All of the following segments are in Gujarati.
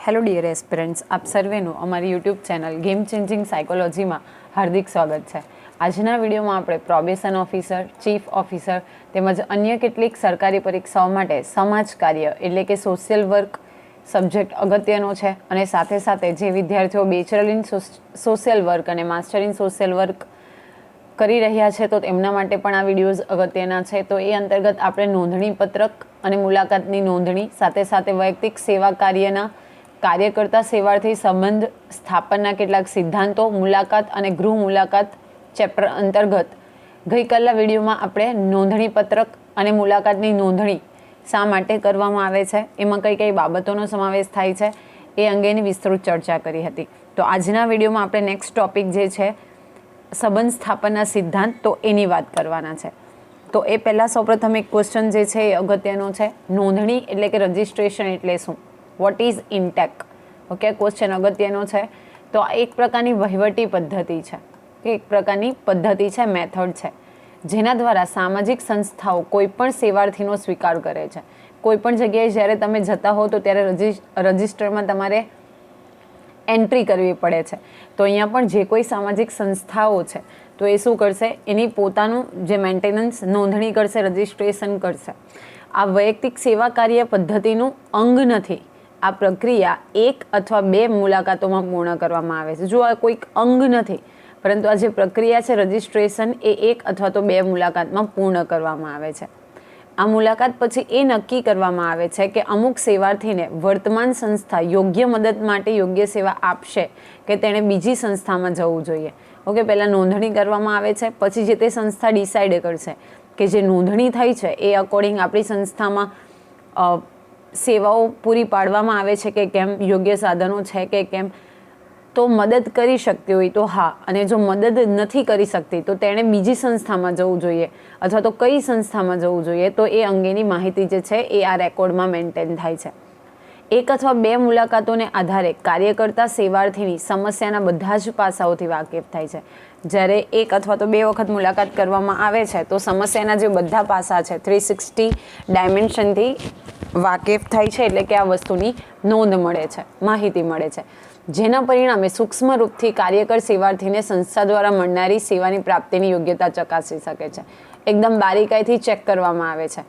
હેલો ડિયર એસ્પિરન્ટ્સ, આપ સર્વેનું અમારી યુટ્યુબ ચેનલ ગેમ ચેન્જિંગ સાયકોલોજીમાં હાર્દિક સ્વાગત છે. આજના વિડીયોમાં આપણે પ્રોબેશન ઓફિસર, ચીફ ઓફિસર તેમજ અન્ય કેટલીક સરકારી પરીક્ષાઓ માટે સમાજ કાર્ય એટલે કે સોશિયલ વર્ક સબ્જેક્ટ અગત્યનો છે અને સાથે સાથે જે વિદ્યાર્થીઓ બેચલર ઇન સોશિયલ વર્ક અને માસ્ટર ઇન સોશિયલ વર્ક કરી રહ્યા છે તો તેમના માટે પણ આ વિડીયોઝ અગત્યના છે. તો એ અંતર્ગત આપણે નોંધણી પત્રક અને મુલાકાતની નોંધણી સાથે સાથે વૈયક્તિક સેવા કાર્યના કાર્યકર્તા સેવાથી સંબંધ સ્થાપનના કેટલાક સિદ્ધાંતો, મુલાકાત અને ગૃહ મુલાકાત ચેપ્ટર અંતર્ગત ગઈકાલના વિડીયોમાં આપણે નોંધણી પત્રક અને મુલાકાતની નોંધણી શા માટે કરવામાં આવે છે, એમાં કઈ કઈ બાબતોનો સમાવેશ થાય છે એ અંગેની વિસ્તૃત ચર્ચા કરી હતી. તો આજના વિડીયોમાં આપણે નેક્સ્ટ ટોપિક જે છે સંબંધ સ્થાપનના સિદ્ધાંત, તો એની વાત કરવાના છે. તો એ પહેલાં સૌપ્રથમ એક ક્વેશ્ચન જે છે એ અગત્યનો છે. નોંધણી એટલે કે રજિસ્ટ્રેશન એટલે શું? What is intake? Okay, question અગત્યનો છે. તો આ એક પ્રકારની વહીવટી પદ્ધતિ છે, એક પ્રકારની પદ્ધતિ છે, મેથડ છે, જેના દ્વારા સામાજિક સંસ્થાઓ કોઈ પણ સેવાર્થીનો સ્વીકાર કરે છે. કોઈ પણ જગ્યાએ જ્યારે તમે જતા હો તો ત્યારે રજિસ્ટરમાં તમારે એન્ટ્રી કરવી પડે છે. તો અહીંયા પણ જે કોઈ સામાજિક સંસ્થાઓ છે તો એ શું કરશે? એની પોતાનું જે મેન્ટેનન્સ નોંધણી કરશે, રજિસ્ટ્રેશન કરશે. આ વૈયક્તિક સેવા કાર્ય પદ્ધતિનું અંગ નથી. આ પ્રક્રિયા એક અથવા બે મુલાકાતોમાં પૂર્ણ કરવામાં આવે છે. જો આ કોઈક અંગ નથી, પરંતુ આ જે પ્રક્રિયા છે રજિસ્ટ્રેશન એ એક અથવા તો બે મુલાકાતમાં પૂર્ણ કરવામાં આવે છે. આ મુલાકાત પછી એ નક્કી કરવામાં આવે છે કે અમુક સેવાર્થીને વર્તમાન સંસ્થા યોગ્ય મદદ માટે યોગ્ય સેવા આપશે કે તેણે બીજી સંસ્થામાં જવું જોઈએ. ઓકે, પહેલાં નોંધણી કરવામાં આવે છે, પછી જે તે સંસ્થા ડિસાઇડ કરશે કે જે નોંધણી થઈ છે એ અકોર્ડિંગ આપણી સંસ્થામાં સેવાઓ પૂરી પાડવામાં આવે છે કે કેમ, યોગ્ય સાધનો છે કે કેમ. તો મદદ કરી શકતી હોય તો હા, અને જો મદદ નથી કરી શકતી તો તેણે બીજી સંસ્થામાં જવું જોઈએ અથવા તો કઈ સંસ્થામાં જવું જોઈએ, તો એ અંગેની માહિતી જે છે એ આ રેકોર્ડમાં મેન્ટેન થાય છે. એક અથવા બે મુલાકાતોને આધારે કાર્યકર્તા સેવાર્થીની સમસ્યાના બધા જ પાસાઓથી વાકેફ થાય છે. જ્યારે એક અથવા તો બે વખત મુલાકાત કરવામાં આવે છે તો સમસ્યાના જે બધા પાસા છે 360 ડાયમેન્શનથી વાકેફ થાય છે, એટલે કે આ વસ્તુની નોંધ મળે છે, માહિતી મળે છે, જેના પરિણામે સૂક્ષ્મ રૂપથી કાર્યકર સેવાર્થીને સંસ્થા દ્વારા મળનારી સેવાની પ્રાપ્તિની યોગ્યતા ચકાસી શકે છે. એકદમ બારીકાઈથી ચેક કરવામાં આવે છે,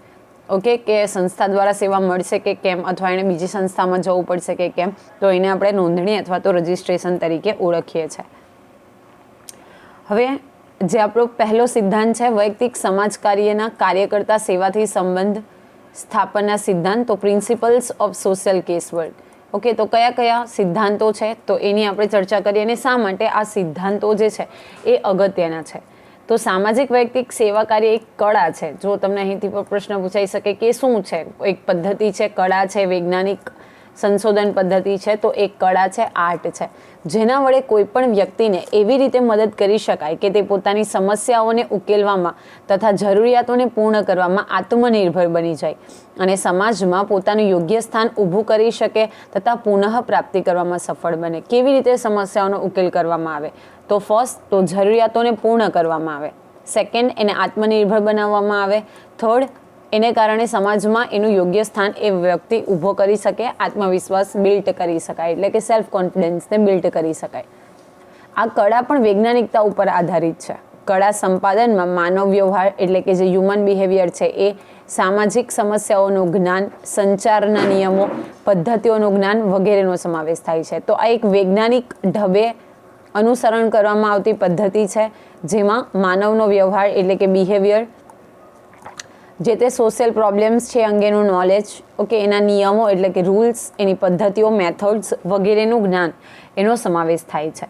ઓકે, કે સંસ્થા દ્વારા સેવા મળશે કે કેમ, અથવા એને બીજી સંસ્થામાં જવું પડશે કે કેમ. તો એને આપણે નોંધણી અથવા તો રજિસ્ટ્રેશન તરીકે ઓળખીએ છીએ. હવે જે આપણો પહેલો સિદ્ધાંત છે વૈયક્તિક સમાજ કાર્યના કાર્યકર્તા સેવાથી સંબંધ સ્થાપનના સિદ્ધાંત, તો principles of social case work. Okay, તો કયા કયા સિદ્ધાંતો છે તો એની આપણે ચર્ચા કરીએ અને શા માટે આ સિદ્ધાંતો જે છે એ અગત્યના છે. તો સામાજિક વૈયક્તિક સેવા કાર્ય એક કળા છે. જો તમને અહીંથી પણ પ્રશ્ન પૂછાઈ શકે કે શું છે, એક પદ્ધતિ છે, કળા છે, વૈજ્ઞાનિક સંશોધન પદ્ધતિ છે, તો એક કળા છે, આર્ટ છે, જેના વડે કોઈ પણ વ્યક્તિને એવી રીતે મદદ કરી શકાય કે તે પોતાની સમસ્યાઓને ઉકેલવામાં તથા જરૂરિયાતોને પૂર્ણ કરવામાં આત્મનિર્ભર બની જાય અને સમાજમાં પોતાનું યોગ્ય સ્થાન ઊભું કરી શકે તથા પુનઃ પ્રાપ્તિ કરવામાં સફળ બને. કેવી રીતે સમસ્યાઓનો ઉકેલ કરવામાં આવે? તો ફર્સ્ટ, તો જરૂરિયાતોને પૂર્ણ કરવામાં આવે. સેકન્ડ, એને આત્મનિર્ભર બનાવવામાં આવે. થર્ડ, એને કારણે સમાજમાં એનું યોગ્ય સ્થાન એ વ્યક્તિ ઊભો કરી શકે, આત્મવિશ્વાસ બિલ્ડ કરી શકાય, એટલે કે સેલ્ફ કોન્ફિડન્સને બિલ્ડ કરી શકાય. આ કળા પણ વૈજ્ઞાનિકતા ઉપર આધારિત છે. કળા સંપાદનમાં માનવ વ્યવહાર એટલે કે જે હ્યુમન બિહેવિયર છે એ, સામાજિક સમસ્યાઓનું જ્ઞાન, સંચારના નિયમો, પદ્ધતિઓનું જ્ઞાન વગેરેનો સમાવેશ થાય છે. તો આ એક વૈજ્ઞાનિક ઢબે અનુસરણ કરવામાં આવતી પદ્ધતિ છે, જેમાં માનવનો વ્યવહાર એટલે કે બિહેવિયર, જે તે સોશિયલ પ્રોબ્લેમ્સ છે અંગેનું નોલેજ, ઓકે, એના નિયમો એટલે કે રૂલ્સ, એની પદ્ધતિઓ, મેથડ્સ વગેરેનું જ્ઞાન એનો સમાવેશ થાય છે.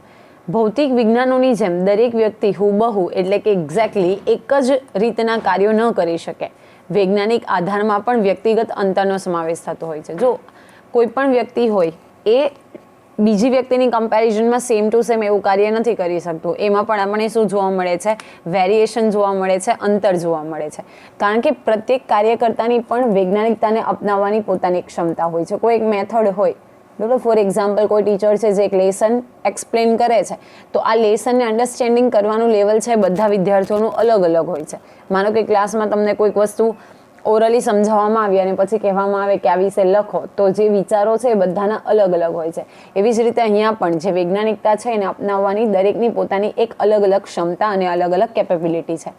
ભૌતિક વિજ્ઞાનોની જેમ દરેક વ્યક્તિ હુબહુ એટલે કે એક્ઝેક્ટલી એક જ રીતના કાર્યો ન કરી શકે. વૈજ્ઞાનિક આધારમાં પણ વ્યક્તિગત અંતરનો સમાવેશ થતો હોય છે. જો કોઈ પણ વ્યક્તિ હોય એ બીજી વ્યક્તિની કમ્પેરિઝનમાં સેમ ટુ સેમ એવું કાર્ય નથી કરી શકતું. એમાં પણ આપણને શું જોવા મળે છે? વેરિએશન જોવા મળે છે, અંતર જોવા મળે છે. કારણ કે પ્રત્યેક કાર્યકર્તાની પણ વૈજ્ઞાનિકતાને અપનાવવાની પોતાની ક્ષમતા હોય છે. કોઈ એક મેથડ હોય, બરાબર. ફોર એક્ઝામ્પલ, કોઈ ટીચર છે જે એક લેસન એક્સપ્લેન કરે છે, તો આ લેસનને અન્ડરસ્ટેન્ડિંગ કરવાનું લેવલ છે બધા વિદ્યાર્થીઓનું અલગ અલગ હોય છે. માનો કે ક્લાસમાં તમને કોઈક વસ્તુ ઓરલી સમજાવવામાં આવી અને પછી કહેવામાં આવે કે આ વિશે લખો, તો જે વિચારો છે એ બધાના અલગ અલગ હોય છે. એવી જ રીતે અહીંયા પણ જે વૈજ્ઞાનિકતા છે એને અપનાવવાની દરેકની પોતાની એક અલગ અલગ ક્ષમતા અને અલગ અલગ કેપેબિલિટી છે.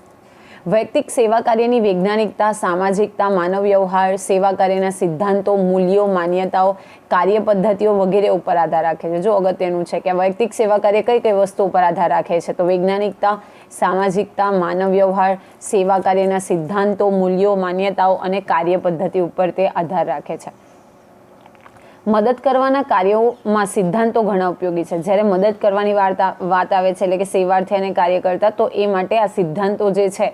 વૈયક્તિક સેવા કાર્યની વૈજ્ઞાનિકતા સામાજિકતા, માનવ વ્યવહાર, સેવા કાર્યના સિદ્ધાંતો, મૂલ્યો, માન્યતાઓ, કાર્ય પદ્ધતિઓ વગેરે ઉપર આધાર રાખે છે. જો અગત્યનું છે કે વૈયક્તિક સેવા કાર્ય કઈ કઈ વસ્તુ ઉપર આધાર રાખે છે, તો વૈજ્ઞાનિકતા, સામાજિકતા, માનવ વ્યવહાર, સેવા કાર્યના સિદ્ધાંતો, મૂલ્યો, માન્યતાઓ અને કાર્ય પદ્ધતિ ઉપર તે આધાર રાખે છે. મદદ કરવાના કાર્યોમાં સિદ્ધાંતો ઘણા ઉપયોગી છે. જ્યારે મદદ કરવાની વાત આવે છે, એટલે કે સેવાર્થી અને કાર્યકર્તા, તો એ માટે આ સિદ્ધાંતો જે છે,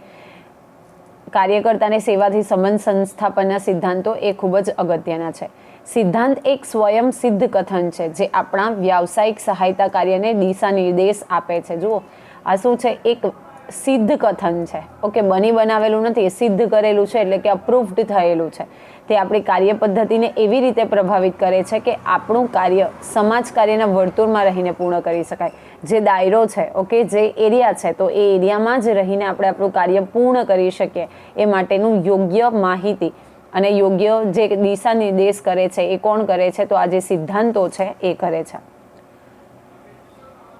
કાર્યકર્તાને સેવાથી સંબંધ સંસ્થાપનના સિદ્ધાંતો એ ખૂબ જ અગત્યના છે. સિદ્ધાંત એક સ્વયં સિદ્ધ કથન છે જે આપણા વ્યાવસાયિક સહાયતા કાર્યને દિશા નિર્દેશ આપે છે. જુઓ, આ શું છે? એક સિદ્ધ કથન છે. ઓકે, બની બનાવેલું નથી, એ સિદ્ધ કરેલું છે, એટલે કે અપ્રૂવ્ડ થયેલું છે. તે આપણી કાર્ય પદ્ધતિને એવી રીતે પ્રભાવિત કરે છે કે આપણું કાર્ય સમાજ કાર્યના વર્તુળમાં રહીને પૂર્ણ કરી શકાય. જે દાયરો છે, ઓકે, જે એરિયા છે, તો એ એરિયામાં જ રહીને આપણે આપણું કાર્ય પૂર્ણ કરી શકીએ એ માટેનું યોગ્ય માહિતી અને યોગ્ય જે દિશા નિર્દેશ કરે છે એ કોણ કરે છે? તો આ જે સિદ્ધાંતો છે એ કરે છે.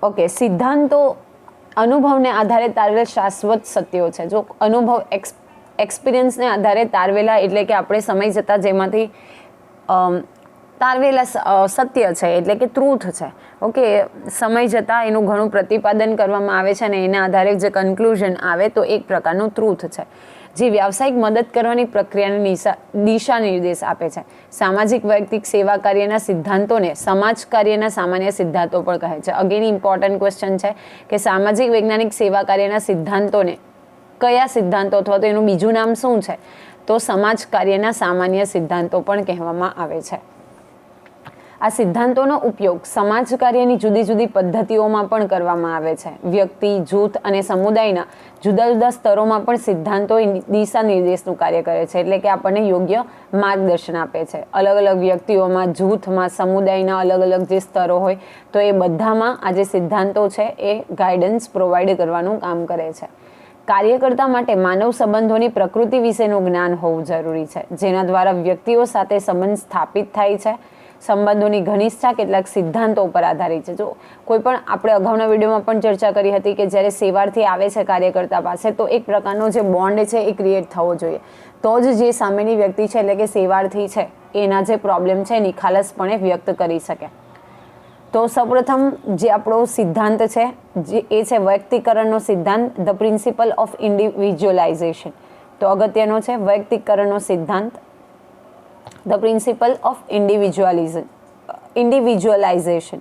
ઓકે, સિદ્ધાંતો અનુભવને આધારે તારવેલ શાશ્વત સત્યો છે. જો અનુભવ એક્સપિરિયન્સને આધારે તારવેલા, એટલે કે આપણે સમય જતાં જેમાંથી તારવેલા સત્ય છે, એટલે કે ટ્રુથ છે. ઓકે, સમય જતાં એનું ઘણું પ્રતિપાદન કરવામાં આવે છે અને એના આધારે જે કન્ક્લુઝન આવે તો એક પ્રકારનું ટ્રુથ છે. જે વ્યાવસાયિક મદદ કરવાની પ્રક્રિયાને દિશા નિર્દેશ આપે છે. સામાજિક વૈયક્તિક સેવા કાર્યના સિદ્ધાંતોને સમાજ કાર્યના સામાન્ય સિદ્ધાંતો પણ કહે છે. અગેન ઇમ્પોર્ટન્ટ ક્વેશ્ચન છે કે સામાજિક વૈજ્ઞાનિક સેવા કાર્યના સિદ્ધાંતોને કયા સિદ્ધાંતો અથવા તો એનું બીજું નામ શું છે? તો સમાજ કાર્યના સામાન્ય સિદ્ધાંતો પણ કહેવામાં આવે છે. આ સિદ્ધાંતોનો ઉપયોગ સમાજ કાર્યની જુદી જુદી પદ્ધતિઓમાં પણ કરવામાં આવે છે. વ્યક્તિ, જૂથ અને સમુદાયના જુદા જુદા સ્તરોમાં પણ સિદ્ધાંતો દિશા નિર્દેશનું કાર્ય કરે છે, એટલે કે આપણને યોગ્ય માર્ગદર્શન આપે છે. અલગ અલગ વ્યક્તિઓમાં, જૂથમાં, સમુદાયના અલગ અલગ જે સ્તરો હોય તો એ બધામાં આ જે સિદ્ધાંતો છે એ ગાઈડન્સ પ્રોવાઈડ કરવાનું કામ કરે છે. કાર્યકર્તા માટે માનવ સંબંધોની પ્રકૃતિ વિશેનું જ્ઞાન હોવું જરૂરી છે, જેના દ્વારા વ્યક્તિઓ સાથે સંબંધ સ્થાપિત થાય છે. સંબંધોની ઘનિષ્ઠતા કેટલાક સિદ્ધાંતો ઉપર આધારિત છે. જો કોઈ પણ આપણે અગાઉના વિડીયોમાં પણ ચર્ચા કરી હતી કે જ્યારે સેવાર્થી આવે છે કાર્યકર્તા પાસે, તો એક પ્રકારનો જે બોન્ડ છે એ ક્રિએટ થવો જોઈએ, તો જ જે સામેની વ્યક્તિ છે, એટલે કે સેવાર્થી છે, એના જે પ્રોબ્લેમ છે નિખાલસપણે વ્યક્ત કરી શકે. તો સૌપ્રથમ જે આપણો સિદ્ધાંત છે જે એ છે વૈયક્તિકરણનો સિદ્ધાંત, ધ પ્રિન્સિપલ ઓફ ઇન્ડિવિજ્યુઅલાઇઝેશન. તો અગત્યનો છે વૈયક્તિકરણનો સિદ્ધાંત, ધ પ્રિન્સિપલ ઓફ ઇન્ડિવિજ્યુઅલાઇઝેશન.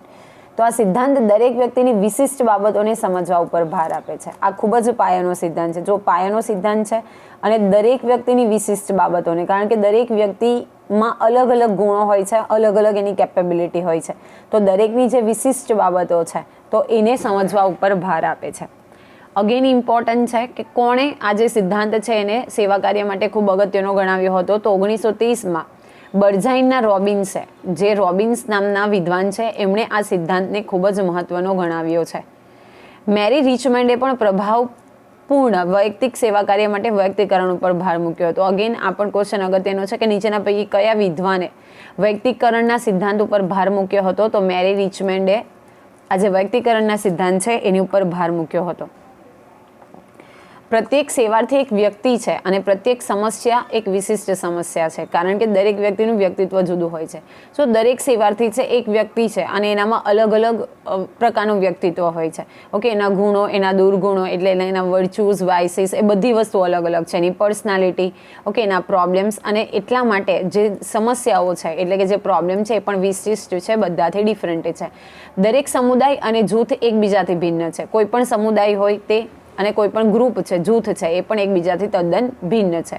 તો આ સિદ્ધાંત દરેક વ્યક્તિની વિશિષ્ટ બાબતોને સમજવા ઉપર ભાર આપે છે. આ ખૂબ જ પાયાનો સિદ્ધાંત છે. જો પાયાનો સિદ્ધાંત છે અને દરેક વ્યક્તિની વિશિષ્ટ બાબતોને, કારણ કે દરેક વ્યક્તિમાં અલગ અલગ ગુણો હોય છે, અલગ અલગ એની કેપેબિલિટી હોય છે, તો દરેકની જે વિશિષ્ટ બાબતો છે તો એને સમજવા ઉપર ભાર આપે છે. અગેન ઇમ્પોર્ટન્ટ છે કે કોણે આ જે સિદ્ધાંત છે એને સેવા કાર્ય માટે ખૂબ અગત્યનો ગણાવ્યો હતો? તો 1930માં બર્જાઇનના રોબિન્સે, જે રોબિન્સ નામના વિદ્વાન છે, એમણે આ સિદ્ધાંતને ખૂબ જ મહત્વનો ગણાવ્યો છે. મેરી રિચમન્ડે પણ પ્રભાવપૂર્ણ વૈયક્તિક સેવા કાર્ય માટે વૈયક્તિકરણ ઉપર ભાર મૂક્યો હતો. અગેન આ પણ ક્વેશ્ચન અગત્યનો છે કે નીચેના પૈકી કયા વિદ્વાને વૈયક્તિકરણના સિદ્ધાંત ઉપર ભાર મૂક્યો હતો? તો મેરી રિચમન્ડે આ જે વૈયક્તિકરણના સિદ્ધાંત છે એની ઉપર ભાર મૂક્યો હતો. પ્રત્યેક સેવાર્થી એક વ્યક્તિ છે અને પ્રત્યેક સમસ્યા એક વિશિષ્ટ સમસ્યા છે, કારણ કે દરેક વ્યક્તિનું વ્યક્તિત્વ જુદું હોય છે. જો દરેક સેવાર્થી છે એક વ્યક્તિ છે અને એનામાં અલગ અલગ પ્રકારનું વ્યક્તિત્વ હોય છે. ઓકે, એના ગુણો, એના દુર્ગુણો, એટલે એના વર્ચ્યુઝ, વાઇસીસ, એ બધી વસ્તુ અલગ અલગ છે. એની પર્સનાલિટી, ઓકે, એના પ્રોબ્લેમ્સ, અને એટલા માટે જે સમસ્યાઓ છે, એટલે કે જે પ્રોબ્લેમ છે એ પણ વિશિષ્ટ છે, બધાથી ડિફરન્ટ છે. દરેક સમુદાય અને જૂથ એકબીજાથી ભિન્ન છે. કોઈ પણ સમુદાય હોય તે અને કોઈ પણ ગ્રુપ છે, જૂથ છે, એ પણ એકબીજાથી તદ્દન ભિન્ન છે.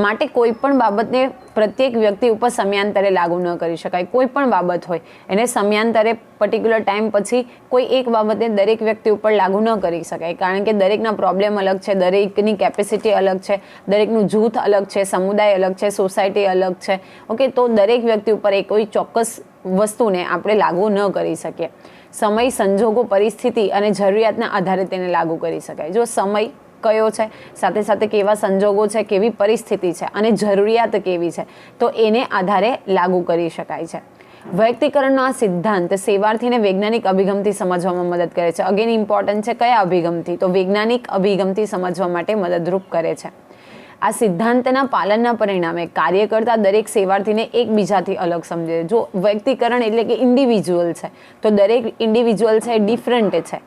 માટે કોઈ પણ બાબતને પ્રત્યેક વ્યક્તિ ઉપર સમયાંતરે લાગુ ન કરી શકાય. કોઈ પણ બાબત હોય એને સમયાંતરે પર્ટિક્યુલર ટાઈમ પછી કોઈ એક બાબતને દરેક વ્યક્તિ ઉપર લાગુ ન કરી શકાય, કારણ કે દરેકના પ્રોબ્લેમ અલગ છે, દરેકની કેપેસિટી અલગ છે, દરેકનું જૂથ અલગ છે, સમુદાય અલગ છે, સોસાયટી અલગ છે. ઓકે, તો દરેક વ્યક્તિ ઉપર એ કોઈ ચોક્કસ વસ્તુને આપણે લાગુ ન કરી શકીએ. સમય, સંજોગો, પરિસ્થિતિ અને જરૂરિયાતના આધારે તેને લાગુ કરી શકાય. જો સમય, કયો છે, સાથે સાથે કેવા સંજોગો છે, કેવી પરિસ્થિતિ છે અને જરૂરિયાત કેવી છે, તો એને આધારે લાગુ કરી શકાય છે. વૈયક્તિકરણનો આ સિદ્ધાંત સેવાર્થીને વૈજ્ઞાનિક અભિગમથી સમજવામાં મદદ કરે છે. અગેન ઇમ્પોર્ટન્ટ છે કયા અભિગમથી, તો વૈજ્ઞાનિક અભિગમથી સમજવા માટે મદદરૂપ કરે છે. આ સિદ્ધાંતના પાલનના પરિણામે કાર્ય કરતા દરેક સેવાર્થીને એકબીજાથી અલગ સમજે. જો વૈયક્તિકરણ એટલે કે ઇન્ડિવિજ્યુઅલ છે, તો દરેક ઇન્ડિવિજ્યુઅલ છે એ ડિફરન્ટ છે.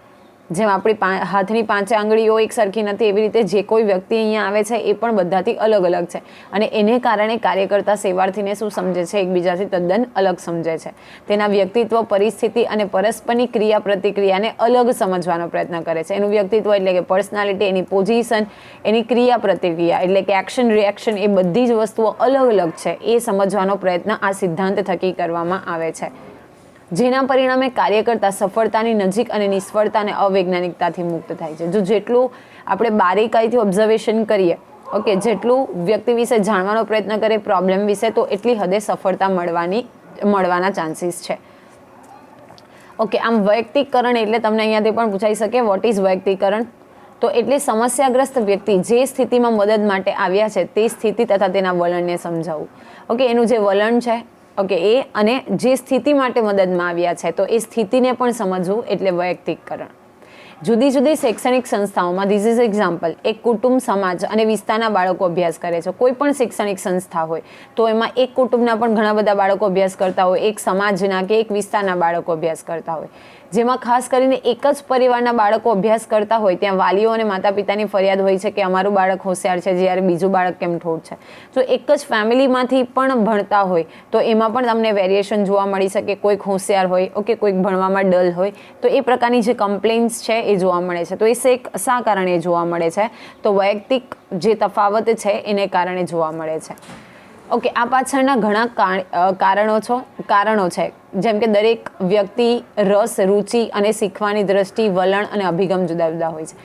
જેમ આપણી હાથની 5 આંગળીઓ એક સરખી નથી, એવી રીતે જે કોઈ વ્યક્તિ અહીંયા આવે છે એ પણ બધાથી અલગ અલગ છે અને એને કારણે કાર્ય કરતા સેવાર્થીને શું સમજે છે, એકબીજાથી તદ્દન અલગ સમજે છે. તેના વ્યક્તિત્વ, પરિસ્થિતિ અને પરસ્પરની ક્રિયા પ્રતિક્રિયાને અલગ સમજવાનો પ્રયત્ન કરે છે. એનું વ્યક્તિત્વ એટલે કે પર્સનાલિટી, એની પોઝિશન, એની ક્રિયા પ્રતિક્રિયા એટલે કે એક્શન રિએક્શન, એ બધી જ વસ્તુઓ અલગ અલગ છે એ સમજવાનો પ્રયત્ન આ સિદ્ધાંત થકી કરવામાં આવે છે. જેના પરિણામે કાર્ય કરતા સફળતાની નજીક અને નિષ્ફળતા અને અવૈજ્ઞાનિકતાથી મુક્ત થાય છે. જો જેટલું આપણે બારીકાઈથી ઓબ્ઝર્વેશન કરીએ, ઓકે, જેટલું વ્યક્તિ વિશે જાણવાનો પ્રયત્ન કરીએ પ્રોબ્લેમ વિશે, તો એટલી હદે સફળતા મળવાના ચાન્સીસ છે. ઓકે, આમ વૈયક્તિકરણ એટલે તમને અહીંયાથી પણ પૂછાઈ શકે વોટ ઇઝ વૈયક્તિકરણ, તો એટલે સમસ્યાગ્રસ્ત વ્યક્તિ જે સ્થિતિમાં મદદ માટે આવ્યા છે તે સ્થિતિ તથા તેના વલણને સમજાવવું. ઓકે, એનું જે વલણ છે, ઓકે, એ અને જે સ્થિતિ માટે મદદમાં આવ્યા છે તો એ સ્થિતિને પણ સમજવું એટલે વૈયક્તિકરણ. જુદી જુદી શૈક્ષણિક સંસ્થાઓમાં ધીસ ઇઝ એક્ઝામ્પલ, એક કુટુંબ, સમાજ અને વિસ્તારના બાળકો અભ્યાસ કરે છે. કોઈ પણ શૈક્ષણિક સંસ્થા હોય તો એમાં એક કુટુંબના પણ ઘણા બધા બાળકો અભ્યાસ કરતા હોય, એક સમાજના કે એક વિસ્તારના બાળકો અભ્યાસ કરતા હોય. જેમાં ખાસ કરીને એક જ પરિવારના બાળકો અભ્યાસ કરતા હોય ત્યાં વાલીઓ અને માતા પિતાની ફરિયાદ હોય છે કે અમારું બાળક હોશિયાર છે જ્યારે બીજું બાળક કેમ ઠોઠ છે. જો એક જ ફેમિલીમાંથી પણ ભણતા હોય તો એમાં પણ તમને વેરિએશન જોવા મળી શકે. કોઈક હોશિયાર હોય, ઓકે, કોઈક ભણવામાં ડલ હોય, તો એ પ્રકારની જે કમ્પ્લેન્ટ્સ છે એ જોવા મળે છે. તો એ શા કારણે જોવા મળે છે, તો વૈયક્તિક જે તફાવત છે એને કારણે જોવા મળે છે. ઓકે, આ પાછળના ઘણા કારણો છે. જેમ કે દરેક વ્યક્તિ રસ, રુચિ અને શીખવાની દ્રષ્ટિ, વલણ અને અભિગમ જુદા જુદા હોય છે.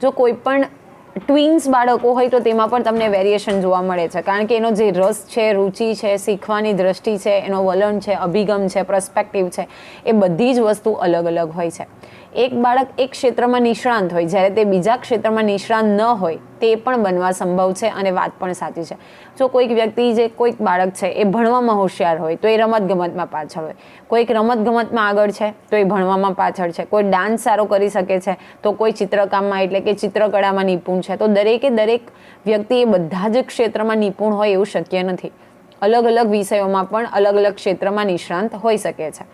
જો કોઈ પણ ટ્વિન્સ બાળકો હોય તો તેમાં પણ તમને વેરિએશન જોવા મળે છે, કારણ કે એનો જે રસ છે, રુચિ છે, શીખવાની દ્રષ્ટિ છે, એનો વલણ છે, અભિગમ છે, પર્સ્પેક્ટિવ છે, એ બધી જ વસ્તુ અલગ અલગ હોય છે. એક બાળક એક ક્ષેત્રમાં નિષ્ણાંત હોય જ્યારે તે બીજા ક્ષેત્રમાં નિષ્ણાંત ન હોય તે પણ બનવા સંભવ છે અને વાત પણ સાચી છે. જો કોઈક વ્યક્તિ, જે કોઈક બાળક છે એ ભણવામાં હોશિયાર હોય તો એ રમતગમતમાં પાછળ હોય, કોઈક રમતગમતમાં આગળ છે તો એ ભણવામાં પાછળ છે, કોઈ ડાન્સ સારો કરી શકે છે તો કોઈ ચિત્રકામમાં એટલે કે ચિત્રકળામાં નિપુણ છે. તો દરેક વ્યક્તિ એ બધા જ ક્ષેત્રમાં નિપુણ હોય એવું શક્ય નથી. અલગ અલગ વિષયોમાં પણ અલગ અલગ ક્ષેત્રમાં નિષ્ણાંત હોઈ શકે છે.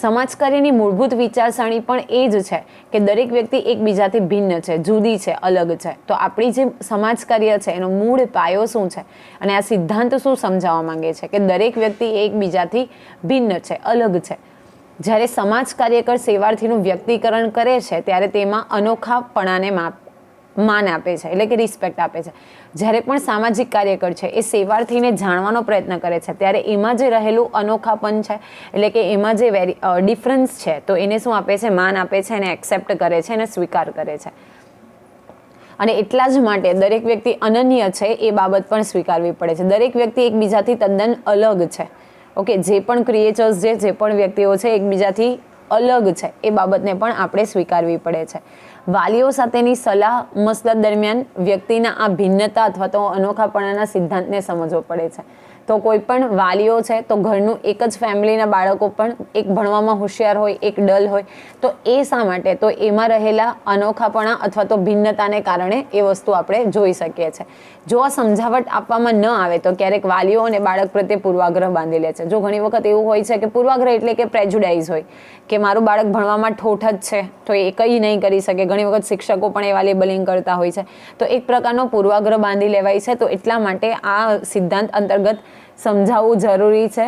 સમાજકાર્યની મૂળભૂત વિચારસરણી પણ એ જ છે કે દરેક વ્યક્તિ એકબીજાથી ભિન્ન છે, જુદી છે, અલગ છે. તો આપણી જે સમાજકાર્ય છે એનો મૂળ પાયો શું છે અને આ સિદ્ધાંત શું સમજાવવા માંગે છે કે દરેક વ્યક્તિ એકબીજાથી ભિન્ન છે, અલગ છે. જ્યારે સમાજ કાર્યકર સેવાર્થીનું વ્યક્તિકરણ કરે છે ત્યારે તેમાં અનોખાપણાને માન આપે છે, એટલે કે રિસ્પેક્ટ આપે છે. જ્યારે પણ સામાજિક કાર્યકર છે એ સેવાર્થીને જાણવાનો પ્રયત્ન કરે છે ત્યારે એમાં જે રહેલું અનોખાપણ છે, એટલે કે એમાં જે ડિફરન્સ છે, તો એને શું આપે છે, માન આપે છે, એને એક્સેપ્ટ કરે છે, એને સ્વીકાર કરે છે. અને એટલા જ માટે દરેક વ્યક્તિ અનન્ય છે એ બાબત પણ સ્વીકારવી પડે છે. દરેક વ્યક્તિ એકબીજાથી તદ્દન અલગ છે. ઓકે, જે પણ ક્રિએચર્સ છે, જે પણ વ્યક્તિઓ છે એકબીજાથી અલગ છે એ બાબતને પણ આપણે સ્વીકારવી પડે છે. વાલીઓ સાથેની સલાહ મસલત દરમિયાન વ્યક્તિના આ ભિન્નતા અથવા તો અનોખાપણાના સિદ્ધાંતને સમજવો પડે છે. તો કોઈ પણ વાલીઓ છે તો ઘરનું એક જ ફેમિલીના બાળકો પણ એક ભણવામાં હોશિયાર હોય, એક ડલ હોય, તો એ શા માટે, તો એમાં રહેલા અનોખાપણા અથવા તો ભિન્નતાને કારણે એ વસ્તુ આપણે જોઈ શકીએ છીએ. જો આ સમજાવટ આપવામાં ન આવે તો ક્યારેક વાલીઓ અને બાળક પ્રત્યે પૂર્વાગ્રહ બાંધી લે છે. જો ઘણી વખત એવું હોય છે કે પૂર્વાગ્રહ એટલે કે પ્રેજુડાઇઝ હોય કે મારું બાળક ભણવામાં ઠોઠ જ છે તો એ કંઈ નહીં કરી શકે. ઘણી વખત શિક્ષકો પણ એવા લેબલિંગ કરતા હોય છે. તો એક પ્રકારનો પૂર્વાગ્રહ બાંધી લેવાય છે. તો એટલા માટે આ સિદ્ધાંત અંતર્ગત સમજાવવું જરૂરી છે,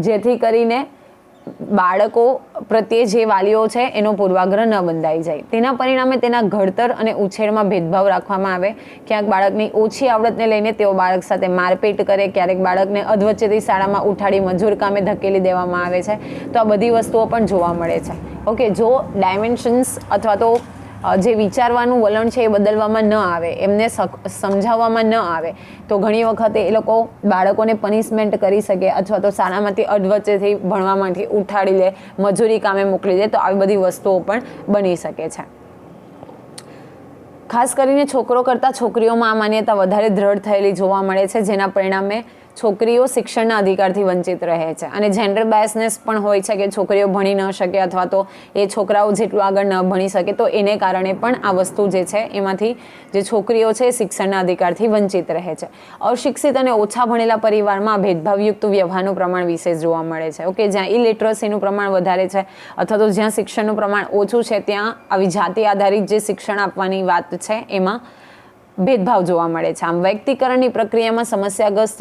જેથી કરીને બાળકો પ્રત્યે જે વાલીઓ છે એનો પૂર્વાગ્રહ ન બંધાઈ જાય. તેના પરિણામે તેના ઘડતર અને ઉછેરમાં ભેદભાવ રાખવામાં આવે. ક્યાંક બાળકની ઓછી આવડતને લઈને તેઓ બાળક સાથે મારપીટ કરે, ક્યારેક બાળકને અધવચ્ચેથી શાળામાં ઉઠાડી મજૂર કામે ધકેલી દેવામાં આવે છે. તો આ બધી વસ્તુઓ પણ જોવા મળે છે. ઓકે, જો ડાયમેન્શન્સ અથવા તો જે વિચારવાનું વલણ છે એ બદલવામાં ન આવે, એમને સમજાવવામાં ન આવે, તો ઘણી વખતે એ લોકો બાળકોને પનિશમેન્ટ કરી શકે અથવા તો શાળામાંથી અધવચ્ચેથી ભણવામાંથી ઉઠાડી લે, મજૂરી કામે મોકલી દે. તો આવી બધી વસ્તુઓ પણ બની શકે છે. ખાસ કરીને છોકરો કરતાં છોકરીઓમાં આ માન્યતા વધારે દ્રઢ થયેલી જોવા મળે છે, જેના પરિણામે છોકરીઓ શિક્ષણના અધિકારથી વંચિત રહે છે. અને જેન્ડર બાયસનેસ પણ હોય છે કે છોકરીઓ ભણી ન શકે અથવા તો એ છોકરાઓ જેટલું આગળ ન ભણી શકે, તો એને કારણે પણ આ વસ્તુ જે છે એમાંથી જે છોકરીઓ છે એ શિક્ષણના અધિકારથી વંચિત રહે છે. અશિક્ષિત અને ઓછા ભણેલા પરિવારમાં ભેદભાવયુક્ત વ્યવહારનું પ્રમાણ વિશેષ જોવા મળે છે. ઓકે, જ્યાં ઇલિટરસીનું પ્રમાણ વધારે છે અથવા તો જ્યાં શિક્ષણનું પ્રમાણ ઓછું છે ત્યાં આવી જાતિ આધારિત જે શિક્ષણ આપવાની વાત છે એમાં ભેદભાવ જોવા મળે છે. આમ વ્યક્તિકરણની પ્રક્રિયામાં સમસ્યાગ્રસ્ત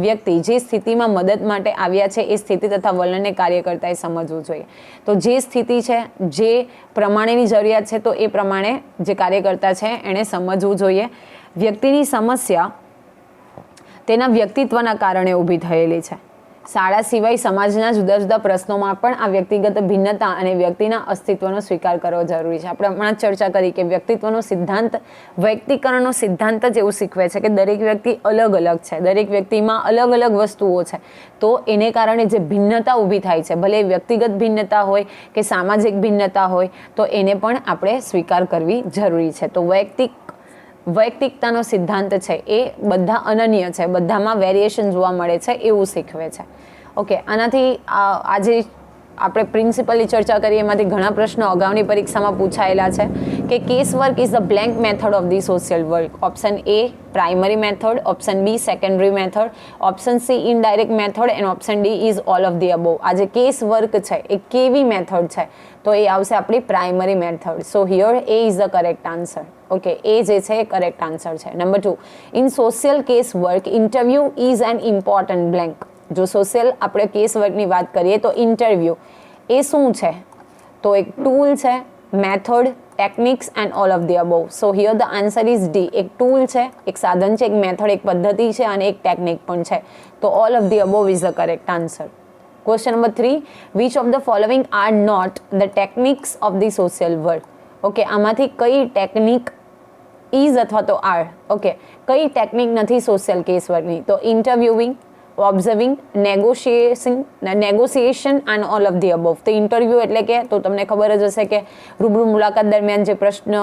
વ્યક્તિ જે સ્થિતિમાં મદદ માટે આવ્યા છે એ સ્થિતિ તથા વલણને કાર્યકર્તાએ સમજવું જોઈએ. તો જે સ્થિતિ છે, જે પ્રમાણેની જરૂરિયાત છે, તો એ પ્રમાણે જે કાર્યકર્તા છે એણે સમજવું જોઈએ. વ્યક્તિની સમસ્યા તેના વ્યક્તિત્વના કારણે ઊભી થયેલી છે. શાળા સિવાય સમાજના જુદા જુદા પ્રશ્નોમાં પણ આ વ્યક્તિગત ભિન્નતા અને વ્યક્તિના અસ્તિત્વનો સ્વીકાર કરવો જરૂરી છે. આપણે હમણાં ચર્ચા કરી કે વ્યક્તિત્વનો સિદ્ધાંત, વ્યક્તિકરણનો સિદ્ધાંત જ એવું શીખવે છે કે દરેક વ્યક્તિ અલગ અલગ છે, દરેક વ્યક્તિમાં અલગ અલગ વસ્તુઓ છે. તો એને કારણે જે ભિન્નતા ઊભી થાય છે, ભલે વ્યક્તિગત ભિન્નતા હોય કે સામાજિક ભિન્નતા હોય, તો એને પણ આપણે સ્વીકાર કરવી જરૂરી છે. તો વૈયક્તિકતાનો સિદ્ધાંત છે એ બધા અનન્ય છે, બધામાં વેરિએશન જોવા મળે છે એવું શીખવે છે. ઓકે, આનાથી આજે આપણે પ્રિન્સિપલી ચર્ચા કરીએ એમાંથી ઘણા પ્રશ્નો અગાઉની પરીક્ષામાં પૂછાયેલા છે કે case work is the blank method of the social work. Option A primary method, option B secondary method, option C indirect method and option D is all of the above. આ જે કેસ વર્ક છે એ કેવી મેથડ છે, તો એ આવશે આપણી primary method. So here A is the correct answer. Okay, એ જે છે એ કરેક્ટ આન્સર છે. Number 2, in social case work interview is an important blank. જો સોશિયલ આપણે કેસ વર્કની વાત કરીએ તો ઇન્ટરવ્યુ એ શું છે? તો એક ટૂલ છે, method, techniques and all of the above. So here the answer is D. એક ટૂલ છે, એક સાધન છે, એક મેથડ, એક પદ્ધતિ છે અને એક ટેકનિક પણ છે. તો all of the above is the correct answer. Question number 3, which of the following are not the techniques of the social work. Okay, આમાંથી કઈ ટેકનિક ઇઝ અથવા તો આર, ઓકે, કઈ ટેકનિક નથી સોશિયલ કેસ વર્કની? તો interviewing, observing, negotiation and all of the above. તો ઇન્ટરવ્યૂ એટલે કે તો તમને ખબર જ હશે કે રૂબરૂ મુલાકાત દરમિયાન જે પ્રશ્ન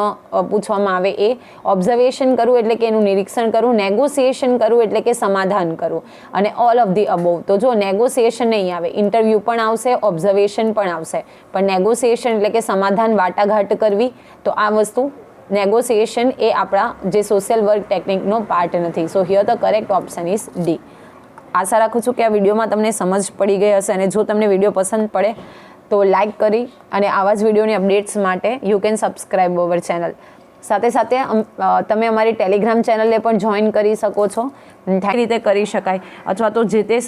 પૂછવામાં આવે એ. ઓબ્ઝર્વેશન કરવું એટલે કે એનું નિરીક્ષણ કરવું. નેગોશિએશન કરવું એટલે કે સમાધાન કરવું. અને ઓલ ઓફ ધી અબોવ. તો જો નેગોશિએશન નહીં આવે, ઇન્ટરવ્યૂ પણ આવશે, ઓબ્ઝર્વેશન પણ આવશે, પણ નેગોશિએશન એટલે કે સમાધાન, વાટાઘાટ કરવી, તો આ વસ્તુ નેગોશિએશન એ આપણા જે સોશિયલ વર્ક ટેકનિકનો પાર્ટ નથી. So here the correct option is D. આશા રાખું છું કે આ વિડીયોમાં તમને સમજ પડી ગઈ હશે અને જો તમને વિડીયો પસંદ પડે તો લાઇક કરી અને આવા જ વિડીયોની અપડેટ્સ માટે you can subscribe our channel. સાથે સાથે તમે અમારી ટેલિગ્રામ ચેનલને પણ જોઈન કરી શકો છો. રીતે કરી શકાય અથવા તો જે તે